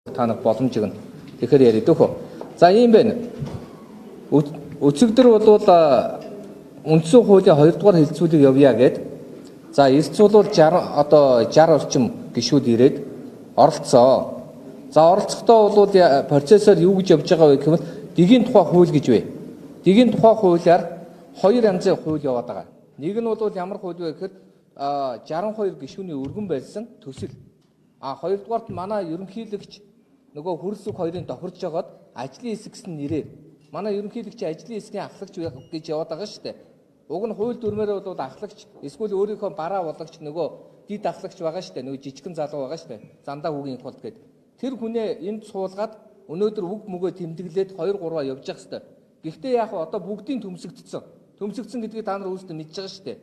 танах боломжийг нь тэгэхээр яриад өгөө. За ийм байна. Өцөгдөр бол үндсэн хуулийн 2 дугаар хэлцүүлэг явъя гэд. За эрс цуглуул 60 орчим гишүүд ирээд оролцсон. За оролцохдоо бол процессор юу гэж явж байгаа вэ гэвэл дэгийн тухай хууль гэж вэ. Дэгийн тухай хуулиар 2 янзын хууль яваад байгаа. Нэг нь бол ямар хууль вэ гэхээр 62 гишүүний өргөн байсан төсөл. Хоёрдугаарт манай ерөнхийлөгч нөгөө хөрс үг хоёрын тохирж байгаад ажлын хэсэг гэсэн нэрээр манай ерөнхийлөгч ажлын хэсгийн ахлагч гэж яваад байгаа шүү дээ. Уг нь хууль дүрмээр бол ахлагч эсвэл өөрийнхөө бараа болгогч нөгөө дид ахлагч байгаа шүү дээ. Нөгөө жижигхэн залуу байгаа шүү дээ. Зандаа үгийн тулд гээд тэр хүнээ энд суулгаад өнөөдөр үг мөгөө тэмдэглээд 2-3-аа явж явах хэрэгтэй. Гэхдээ яг одоо бүгдийн төмсөгдсөн. Төмсөгдсөн гэдгийг та нар өөрсдөө мэдж байгаа шүү дээ.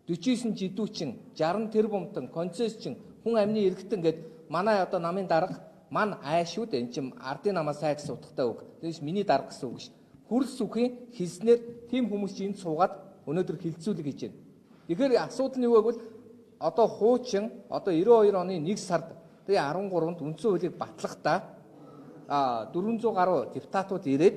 49 жидүүчин, 60 тэрбумтан, концессчин, хүн амны иргэтэн гээд манай одоо намын дарга мань айшүүд энэ чим ардын намаа сайн гэсэн утгатай үг. Тэгээс миний дарга гэсэн үг ш. Хүрс үхийн хэлснээр тийм хүмүүс чинь энд суугаад өнөөдөр хилцүүлэг хийж байна. Тэгэхээр асуудал нь юу вэ гэвэл одоо хуучин одоо 92 оны 1 сард тэгээ 13-нд үндсэн хуулийг батлахдаа 400 гаруй депутатууд ирээд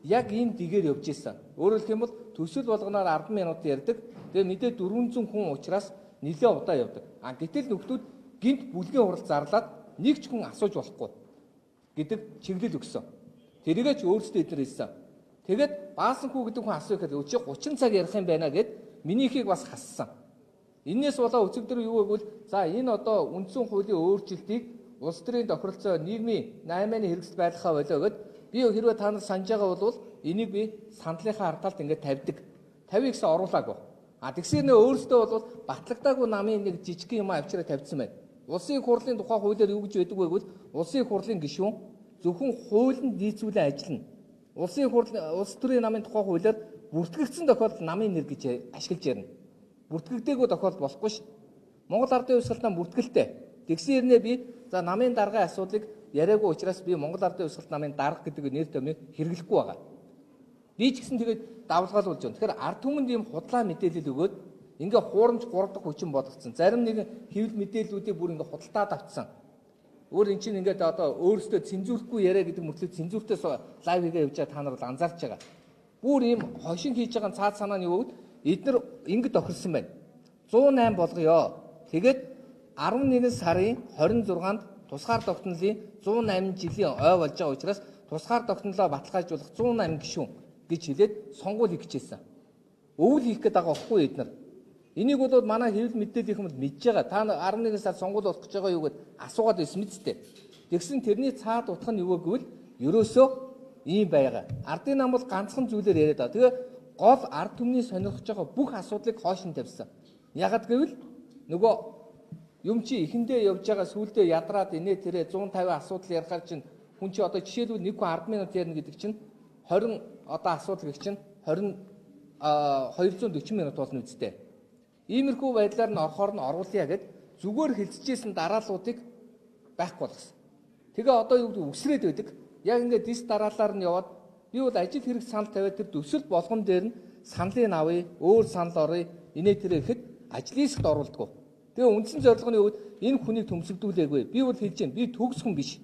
яг энэ дигээр явж ирсэн. Өөрөөр хэлбэл төсөл болгоноор 10 минут ярьдаг. Тэгээ мэдээ 400 хүн учраас нэлээд удаа явдаг. Гэтэл нөхдүүд гинт бүлгийн хурал зарлаад нэг ч хүн асууж болохгүй гэдэг чиглэл өгсөн. Тэрийгээ ч өөрсдөө эдгээр хэлсэн. Тэгээд баасанхүү гэдэг хүн асуух гэхэд өчиг 30 цаг ярих юм байна гэд минийхийг бас хассан. Иннээс болоо өцөгдөр юу гэвэл за энэ одоо үндсэн хуулийн өөрчлөлтийг улс төрийн тохиролцоо нийгмийн 8-ны хэрэгсэл байлгахаа болоо гэд би хэрвээ та нар санаж байгаа бол энийг би сандлынхаа ардталд ингээд тавьдаг. 50 гэсэн оруулаагүй. Тэгсээр нөө өөрөөсөө бол батлагдаагүй намын нэг жижиг юм авчираа тавьсан байна. Улсын хурлын тухай хуулиар юу гэж байдаг вэ гэвэл улсын хурлын гишүүн зөвхөн хуулинд нийцүүлэн ажиллана. Улс төрийн намын тухай хуулиар бүртгэгдсэн тохиолдолд намын нэр гэж ашиглаж ярина. Бүртгэгдээгүй тохиолдол болохгүй ш. Монгол Ардын Хувьсгалтай бүртгэлтэй. Тэгсэн хэрнээ би за намын даргын асуудлыг яриаггүй учраас би Монгол Ардын Хувьсгалт намын дарга гэдэг нэр томьёог хэрэглэхгүй байгаа. Би ч гэсэн тэгээд давлгаалуулж байна. Тэгэхээр ард түмэнд ийм худлаа мэдээлэл өгөөд ингээ хуурамч 3 дахь хүчин болгоцсон. Зарим нэг хэвлэл мэдээллүүдийг бүр ингээ худалдаад авцсан. Өөр эн чинь ингээд одоо өөрөөсөө цензургүй яриа гэдэг мөртлөө цензуртээс лайв хийгээ явж байгаа та нар бол анзаарч байгаа. Бүр ийм хошин хийж байгаа цаад санаа нь юу вэ? Эдгээр ингэ тохирсон байна. 108 болгоё. Тэгээд 11 сарын 26-нд тусгаар тогтнолын 108 жилийн ой болж байгаа учраас тусгаар тогтнолоо баталгаажуулах 108 гишүүн гэж хэлээд сонгуул хийх гэжсэн. Өвөл хийх гээд байгаа байхгүй эдгээр. Энийг бол манай хэвлэл мэдээллийн хүмүүс мэдж байгаа. Та 11 сар сонгуул болох гэж байгаа юу гэд асуугаад байсан мэт дээ. Тэгсэн тэрний цаад утга нь юу гэвэл ерөөсөө ийм байгаа. Ардын нам бол ганцхан зүйлээр яриад байгаа. Тэгээ гол ард түмний сонирхож байгаа бүх асуудлыг хоош нь тавьсан. Ягаад гэвэл нөгөө юм чи ихэндээ явж байгаа сүулдэ ядраад инээ тэрэ 150 асуудал ярихаар чинь хүн чи одоо жишээлбэл нэг хүн 10 минут ярина гэдэг чинь 20 одоо асуудал гэх чинь 240 минут болно үстэй. Иймэрхүү байдлаар нь орохоор нь оруулъя гэд зүгээр хилцчихсэн дарааллуудыг байхгүй болгосон. Тэгээ одоо юу гэдэг үсрээд байдаг. Яг ингээд дис дараалалаар нь яваад би бол ажил хэрэг санал тавиад тэр төсөл болгон дээр нь саналыг авъя, өөр санал оръё, инээ тэрэ гэхэд ажлын хэсэгт оруулдаг. Тэгээ үндсэн зорилго нь юу гэвэл энэ хүнийг төмсөгдүүлээгүй. Би бол хэлж байна. Би төгс хүн биш.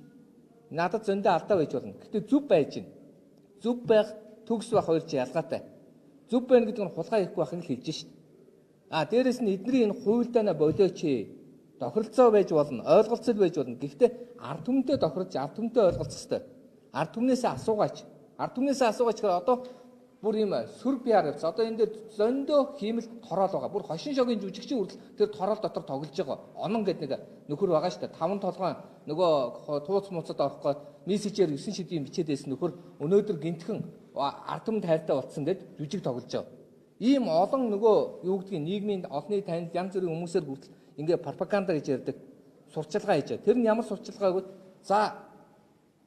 Надад зөндөө алдаа байж болно. Гэхдээ зөв байж байна. Зөв байх, төгс байх хоёр чи ялгаатай. Зөв байна гэдэг нь хулгай хийхгүй байхыг хэлж шít. Дээрэс нь эдний энэ хуульдаана болооч тохиролцоо байж болно, ойлголцол байж болно. Гэхдээ ард түмэнтэй тохирч, ард түмэнтэй ойлголцох хэрэгтэй. Ард түмнээсээ асуугаач. Ард түмнээсээ асуугаач гэхээр одоо бүр юм сүр биар явц. Одоо энэ дээр зөндөө хиймэл тороол байгаа. Бүр хошин шогийн жүжигчин хүртэл тэр тороол дотор тоглож байгаа. Онон гэдэг нэг нөхөр байгаа шүү дээ. 5 толгой нөгөө тууц муцад орохгүй мессежээр 9 шидийн бичээдээс нөхөр өнөөдөр гинтхэн ард түмэнд хайртай болцсон гэд жүжиг тоглож байгаа. Ийм олон нөгөө юу гэдгийг нийгмийн олонний танил янз бүрийн хүмүүсээр хүртэл ингээ пропаганда гэж ярьдаг сурчилгаа хийж байгаа. Тэр нь ямар сурчилгаа вэ? За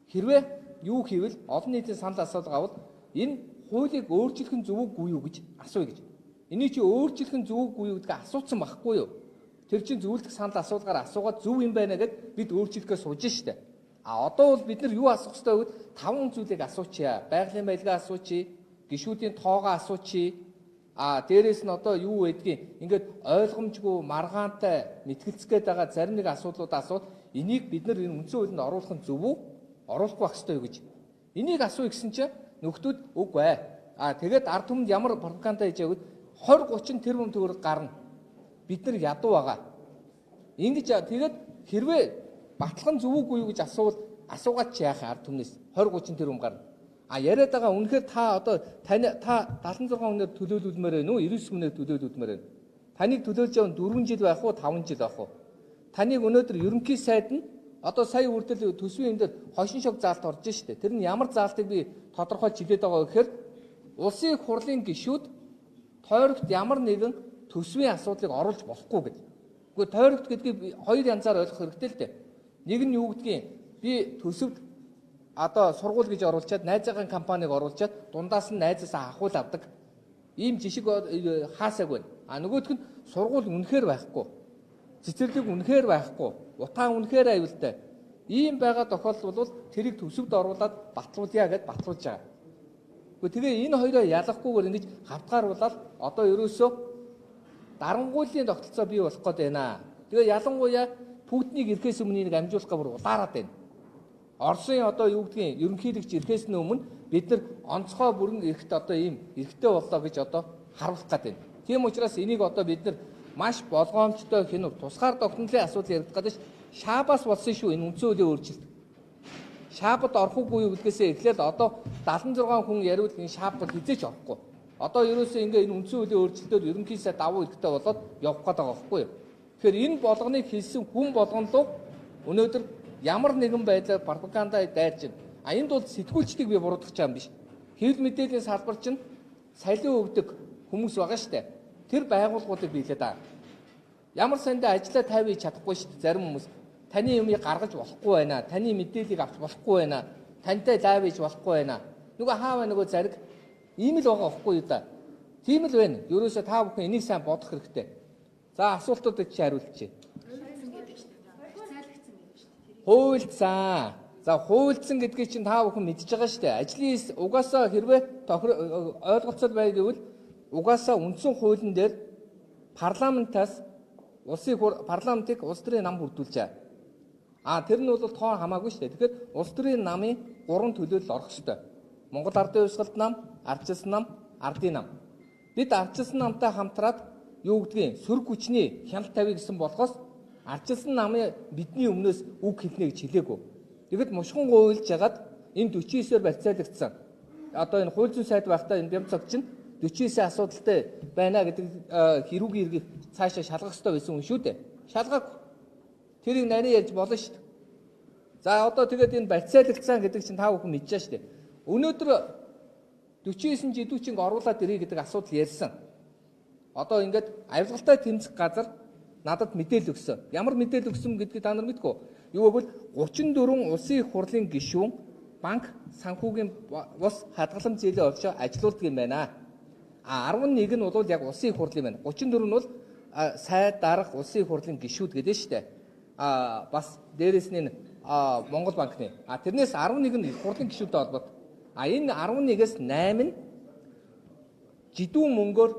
хэрвээ юу хийвэл олон нийтийн санал асуулга авал энэ хуулийг өөрчлөх нь зөв үгүй юу гэж асууя гэж. Энийг чи өөрчлөх нь зөв үгүй юу гэдгийг асуусан байхгүй юу? Тэр чинь зөвлөлт санал асуулгаар асуугаад зөв юм байна гэд бид өөрчлөхөө сууж штэ. Одоо бол бид нар юу асуух ёстой вэ? 5 зүйлийг асуучаа. Байгалийн баялгаа асуучий, гишүүдийн тоогоо асуучий. Дээрээс нь одоо юу байдгийг ингээд ойлгомжгүй маргаантай мэтгэлцгээд байгаа зарим нэг асуудлуудаа асууд энийг бид нар энэ үндсэн хуулинд оруулах нь зөв үү? Оруулахгүй байх ёстой юу гэж. Энийг асууя гэсэн чинь нөхдүүд үгүй ээ. Тэгээд ард түмэнд ямар пропаганда хийж байгааг 20-30 тэрбум төгрөг гарна. Бид нар ядуу байгаа. Ингэж тэгээд хэрвээ батлах нь зөв үгүй юу гэж асуугаад ч яах ард түмнээс 20-30 тэрбум гарна. Яриад байгаа үнэхээр та одоо та 76 хүнээр төлөөлүүлмээр байна уу? 99 хүнээр төлөөлүүлмээр байна. Таныг төлөөлж явах 4 жил байх уу, 5 жил байх уу? Таныг өнөөдөр ерөнхий сайд нь одоо сая үрдэл төсвийн энэ дээр хошин шог заалт орж штэ. Тэр нь ямар заалтыг би тодорхойлж хэлээд байгаа гэхээр улсын их хурлын гишүүд тойрогт ямар нэгэн төсвийн асуудлыг оруулж болохгүй гэдэг. Гэхдээ тойрогт гэдгийг хоёр янзаар ойлгох хэрэгтэй л дээ. Нэг нь юу гэдгийг би төсөвд одоо сургууль гэж оруулчаад найзаагийн компаниг оруулчаад дундаас нь найзаасаа ахуул авдаг. Ийм жишг хаасааг байна. Нөгөөх нь сургууль үнэхээр байхгүй. Цэцэрлэг үнэхээр байхгүй. Утаа үнэхээр аюултай. Ийм байгаа тохиолдол бол тэрийг төсөвд оруулаад батлуулъя гэд батлуулж байгаа. Тэгээ энэ хоёроо ялахгүйгээр ингэж хавтгааруулаад одоо ерөөсөө дарангуулын тогтолцоо бий болох гээд байна. Тэгээ ялангуяа Путинийг ирэхээс өмнө нэг амжуулах гавар улаарад байна. Оросын одоо юу гэдгийг ерөнхийлөгч ирэхээс өмнө бид нар онцгой бүрэн эрэхт одоо ийм эрэхтэй боллоо гэж одоо харуулах гээд байна. Тийм учраас энийг одоо бид нар маш болгоомжтой хянав тусгаар тогтнолын асуудал яригдах гэдэг чинь шаабаас болсон шүү энэ үндсэн хуулийн өөрчлөлт. Шаабад орохгүй юу гэдгээсээ эхлээд одоо 76 хүн яриул энэ шаабад хизээч орохгүй. Одоо ерөөсөө ингээ энэ үндсэн хуулийн өөрчлөлтөөр ерөнхий сайд давуу эрэхтэй болоод явах гээд байгаа байхгүй юу? Тэгэхээр энэ болгоныг хэлсэн хүн болгонлоо өнөөдөр ямар нэгэн байдлаар пропаганда дайрч байна. Энд бол сэтгүүлчдийг би буруудах чам биш. Хэвлэл мэдээллийн салбар чинь салин өгдөг хүмүүс байгаа штэ. Тэр байгууллагуудыг биелээд байгаа. Ямар сандаа ажиллаа тавьж чадахгүй штэ зарим хүмүүс. Таны юмыг гаргаж болохгүй байна. Таны мэдээллийг авч болохгүй байна. Тантай лайв хийж болохгүй байна. Нөгөө хаава нөгөө зариг ийм л байгаа байхгүй юу да. Тийм л байна. Ерөөсөө та бүхэн энийг сайн бодох хэрэгтэй. За асуултуудыг чи хариулчих. Хуульцсан. За хуульцсан гэдгийг чинь та бүхэн мэдж байгаа шүү дээ. Ажлын угаасаа хэрвээ ойлголцол бай гэвэл угаасаа үндсэн хуулийн дээр парламентаас парламентыг улс төрийн нам бүрдүүлжээ. Тэр нь бол тоо хамаагүй шүү дээ. Тэгэхээр улс төрийн намын 3 төлөөлөл орох ёстой. Монгол Ардын Хувьсгалт нам, Ардчилсан нам, Ардын нам. Бид Ардчилсан намтай хамтраад юу гэдгийг сөрөг хүчний хяналт тавья гэсэн болохоос Ардчилсан намын бидний өмнөөс үг хэлнэ гэж хэлээгүй. Тэгэд мушгин гуйлж ягаад энэ 49-оор барьцаалагдсан. Одоо энэ хууль зүйн сайд байхдаа энэ бямцаг чинь 49 асуудалтай байна гэдэг хэрүүгийн иргэг цаашаа шалгах хэрэгтэй байсан юм шүү дээ. Шалгаагүй. Тэрийг нарийн ярьж болно шүү дээ. За одоо тэгээд энэ барьцаалагдсан гэдэг чинь та бүхэн мэдчихэж шүү дээ. Өнөөдөр 49 жидүүчинг оруулаад ирээ гэдэг асуудал ярьсан. Одоо ингээд авилгалтай тэмцэх газар надад мэдээлэл өгсөн. Ямар мэдээлэл өгсөн гэдгийг та нар мэдгүй. Юу гэвэл 34 улсын их хурлын гишүүн банк санхүүгийн бус хадгалам зээлийн орчоо ажилуулдаг юм байна. 11 нь бол яг улсын их хурлын байна. 34 нь бол сайд дарга улсын их хурлын гишүүд гэдэг нь шүү дээ. Бас дээрээс нь Монгол банкны. Тэрнээс 11 нь их хурлын гишүүдтэй холбоотой. Энэ 11-ээс 8 нь жидүүн мөнгөөр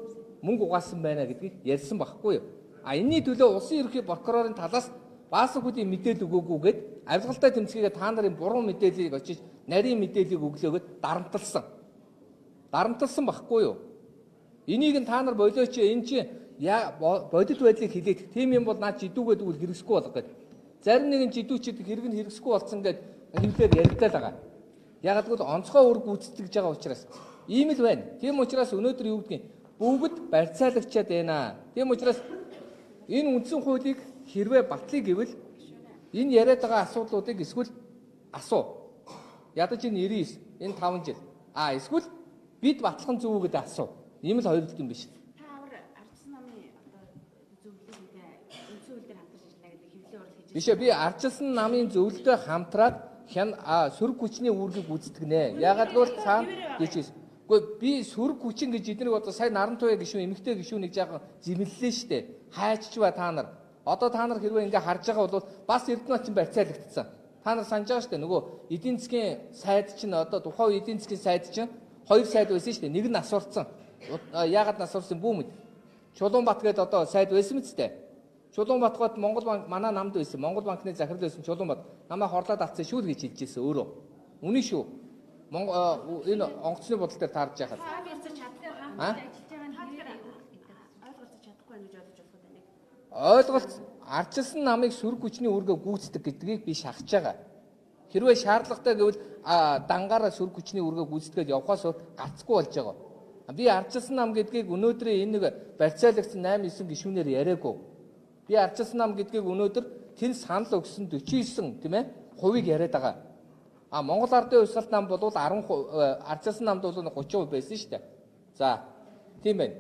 мөнгө угаасан байна гэдгийг ярьсан байхгүй юу? Энэний төлөө улсын ерөнхий прокурорын талаас баасан хүдийн мэдээлэл өгөөгүйгээд авилгалтай тэмцгээгээ та нарын буруу мэдээллийг очиж нарийн мэдээллийг өглөөгөөд дарамтлсан. Дарамтлсан байхгүй юу? Энийг нь та нар болооч энэ чи бодит байдлыг хилээд тийм юм бол наад жидүүгээд үл хэрэгсэхгүй болох гэдэг. Зарим нэгэн жидүүчид хэрэг нь хэрэгсэхгүй болсон гэд хэмлээр яригдаад байгаа. Яг л онцгой үр гүйцэтгэж байгаа учраас ийм л байна. Тийм учраас өнөөдөр юу гэдгийг бүгд барьцаалагчаад байна. Тийм учраас энэ үндсэн хуулийг хэрвээ батлыг гэвэл энэ яриад байгаа асуудлуудыг эсвэл асуу. Ядаж энэ 99, энэ 5 жил. Эсвэл бид батлах нь зөв үү гэдэг асуу. Ийм л хоёр л юм биш. Та авар ардсан намын одоо зөвлөлтөд үндсэн хууль дээр хамтарч ажиллана гэдэг хэвлэл урал хийж. Биш ээ, би ардсан намын зөвлөлтөд хамтраад сөрөг хүчний үүргийг гүйцэтгэнэ. Ягаад гэвэл цаана гэж. Гэхдээ би сөрөг хүчин гэж эднийг одоо сайн Нарантуяа гишүүн, эмэгтэй гишүүн нэг жаахан зэмлэлээ штэ. Хайчч ба та нар. Одоо та нар хэрвээ ингээ харж байгаа бол бас Эрдэнэт чинь барьцаалагдсан. Та нар санаж байгаа штэ. Нөгөө эдийн засгийн сайд чинь одоо тухайн эдийн засгийн сайд чинь 2 сайд байсан штэ. Нэг нь асуурцсан. Яагаад насурсан бүү мэд. Чулуунбат гэдэг одоо сайд байсан мэт дээ. Чулуунбатгад Монгол банк манай намд байсан. Монгол банкны захирал байсан Чулуунбат. Намайг хорлоод авцсан шүү л гэж хэлжсэн өөрөө. Үнэн шүү. Энэ онгоцны бодол дээр таарж яхад. Ойлгож чаддаг хаан ажиллаж байгаа нь ойлгож чадахгүй байна гэж бодож байна. Ойлголт ардчилсан намыг сөрөг хүчний үүргээ гүйцэтгэх гэдгийг би шахаж байгаа. Хэрвээ шаардлагатай гэвэл дангаараа сөрөг хүчний үүргээ гүйцэтгээд явхаас гацхгүй болж байгаа. Би ардчилсан нам гэдгийг өнөөдрийн энэ нэг барьцаалагдсан 8-9 гишүүнээр яриаггүй. Би ардчилсан нам гэдгийг өнөөдөр тэн санал өгсөн 49 тийм ээ хувийг яриад байгаа. Монгол Ардын Хувьсгалт нам бол 10%, ардчилсан намд бол 30% байсан шүү дээ. За тийм байна.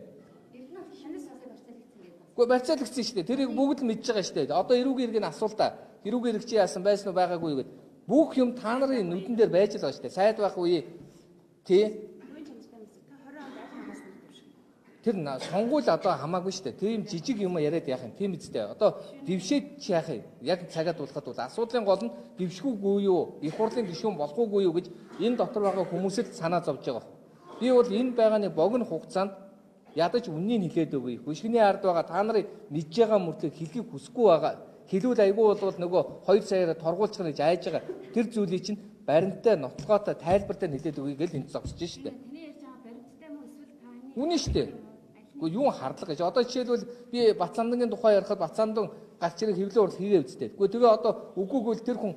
Гэхдээ барьцаалагдсан шүү дээ. Тэрийг бүгд л мэдж байгаа шүү дээ. Одоо эрүүгийн иргэн асуултаа. Эрүүгийн ирэг чи яасан байсан уу байгаагүй гэд. Бүх юм та нарын нүдэн дээр байж л байгаа шүү дээ. Сайд байх үе тий. Тэр сонгуул одоо хамаагүй шүү дээ. Тийм жижиг юм яриад яах юм. Тийм үстэй. Одоо дэвшээд чи яах юм. Яг цагаад болоход бол асуудлын гол нь дэвшгүүгүй юу, их хурлын гишүүн болохгүй юу гэж энэ дотор байгаа хүмүүсэд санаа зовж байгаа. Би бол энэ байгаа нэг богино хугацаанд ядаж үннийг хэлээд өгье. Хөшгөний ард байгаа та нарын мэдж байгаа мөртлөө хэлхийг хүсэхгүй байгаа. Хэлүүл айгүй бол нөгөө 2 саяараа торгуулчих гэж айж байгаа. Тэр зүйлийг чинь баримттай, нотлогоотой, тайлбартай хэлээд өгье гэж энд зогсож штэ. Таны ярьж байгаа баримттай мөн эсвэл таны үнэн штэ. Гэхдээ юу хардлага гэж. Одоо жишээлбэл би Бацаандангийн тухай ярихад Бацаандан галч хэрэг хэвлэн урал хийгээ үсттэй. Гэхдээ тэгээ одоо үгүйгэл тэр хүн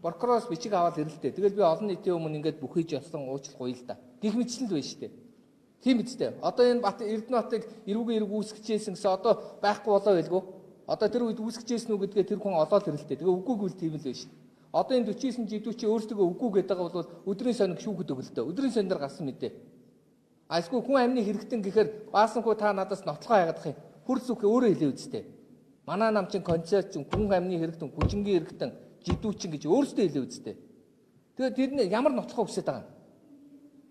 прокуророос бичиг аваад ирэлтэй. Тэгэл би олон нийтийн өмнө ингээд бүхийж явсан уучлах гоё л да. Гэх мэтчил л байна штэ. Тийм үстэй. Одоо энэ Эрдэнэтийг эрүүгийн эрг үүсгэжсэн гэсэн одоо байхгүй болоо байлгүй. Одоо тэр үед үүсгэжсэн үү гэдгээ тэр хүн олоод ирэлтэй. Тэгээ үгүйгэл тийм л байна штэ. Одоо энэ 49 жидүү чи өөрсдөө үгүй гэдэг байгаа бол өдрийн сониг шүүхэд өгөлтөө. Өдрийн сонир гарсан мэдээ. Айсгүй хүн амны хэрэгтэн гэхээр баасанхуу та надаас нотлохоо яагаад юм. Хурц үхээ өөрөө хэлээ үсттэй. Манай нам чин концепт чин хүн амны хэрэгтэн, хүчингийн хэрэгтэн, жидүү чин гэж өөрсдөө хэлээ үсттэй. Тэгээд тэр нь ямар нотлохоо хүсэж байгаа юм.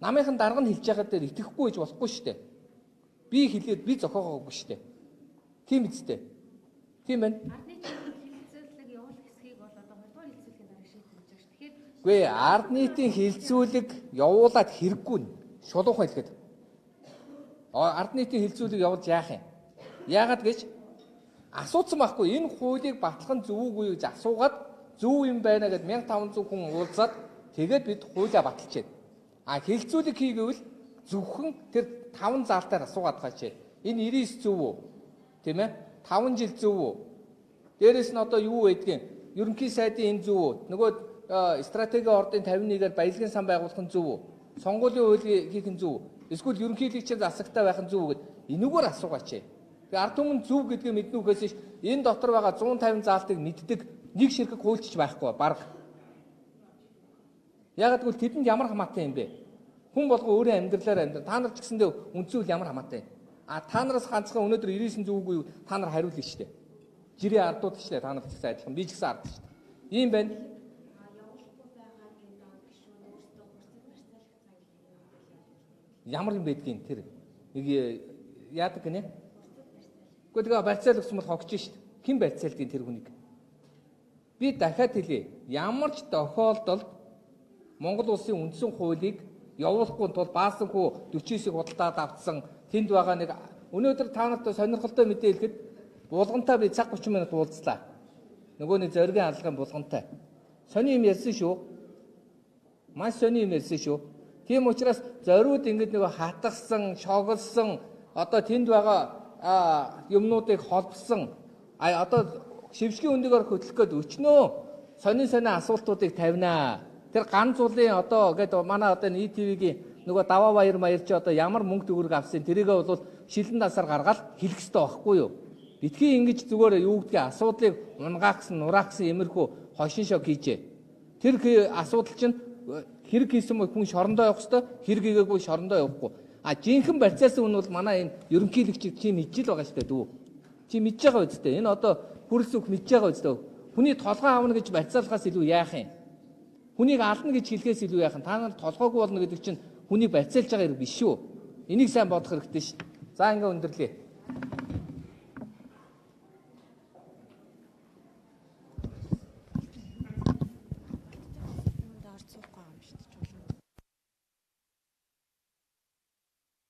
Намынхан дарга нь хэлж байгаа дээр итгэхгүй гэж болохгүй шүү дээ. Би хэлээд би зохиогоогүй шүү дээ. Тийм үсттэй. Тийм байна. Гүй ард нийтийн хилцүүлэг явуулаад хэрэггүй нь шулуухан хэлгээд. Ард нийтийн хилцүүлэг явуулж яах юм? Яагаад гэж асуусан байхгүй энэ хуулийг батлах нь зөв үгүй гэж асуугаад зөв юм байна гэд 1500 хүн уулзаад тэгээд бид хуулиа баталж байна. Хилцүүлэг хийгээвэл зөвхөн тэр 5 заалтаар асуугаад байгаа чи. Энэ 99 зөв үү? Тийм ээ? 5 жил зөв үү? Дээрээс нь одоо юу байдгийг ерөнхий сайдын энэ зөв үү? Нөгөө стратегийн ордын 51-ээр баялагын сан байгуулах нь зөв үү? Сонгуулийн хуулийг хийх нь зөв үү? Эсвэл ерөнхийлөгчийн засагтай байх нь зөв үү гэд энүүгээр асуугаач. Тэгээ ард түмэн зөв гэдгийг мэднүүхээс энэ дотор байгаа 150 заалтыг мэддэг нэг ширхэг хуульчч байхгүй баг. Ягаад гэвэл тэдэнд ямар хамаатай юм бэ? Хүн болгоо өөрийн амьдралаар амьдрал. Та нар ч гэсэндээ үндсүүл ямар хамаатай. Та нараас ганцхан өнөөдөр 99 зөвгүй юу? Та нар хариулна шүү дээ. Жирийн ардууд ч лээ та нар ч гэсэн адилхан. Би ч гэсэн ард шүү дээ. Ийм байна. Ямар юм байдгийг тэр нэг яадаг гинэ? Гэхдээ тэгээ барьцаалгсан бол хогч шүү дээ. Хэн барьцаалдгийг тэр хүнийг? Би дахиад хэлье. Ямар ч тохиолдолд Монгол улсын үндсэн хуулийг явуулахгүй тул баасанхүү 49-ийг худалдаад авцсан тэнд байгаа нэг өнөөдөр та нартай сонирхолтой мэдээ хэлэхэд булгантай би цаг 30 минут уулзлаа. Нөгөө нэг зоригийн алгын булгантай. Сони юм ярьсан шүү. Маш сони юм ярьсан шүү. Тийм учраас зориуд ингэж нэг хатгсан, шоглсон одоо тэнд байгаа юмнуудыг холбосон одоо шившгийн өндөгөр хөтлөх гээд өчнөө сони асуултуудыг тавинаа. Тэр ганц улын одоо гэдэг манай одоо ТV-гийн нөгөө даваа баяр маяр чи одоо ямар мөнгө төгрөг авсан тэрийгээ бол шилэн дасаар гаргаад хэлэх хэрэгтэй байхгүй юу? Битгий ингэж зүгээр юу гэдгийг асуудлыг унгаагсан, нураахсан иймэрхүү хошин шог хийжээ. Тэр асуудал чинь хэрэг хийсэн хүн шорондоо явах хэрэгтэй, хэрэг хийгээгүй шорондоо явахгүй. Жинхэнэ барьцаасан хүн бол манай энэ ерөнхийлөгч чи мэдчихэл байгаа шүү дээ дүү. Чи мэдж байгаа үстэй. Энэ одоо хүрэлц үг мэдж байгаа үстэй. Хүний толгой авна гэж барьцаалахаас илүү яах юм? Хүнийг алдна гэж хэлхээс илүү яах юм? Та нар толгойгүй болно гэдэг чинь хүнийг барьцаалж байгаа хэрэг биш шүү. Энийг сайн бодох хэрэгтэй шүү. За ингээ өндөрлөө.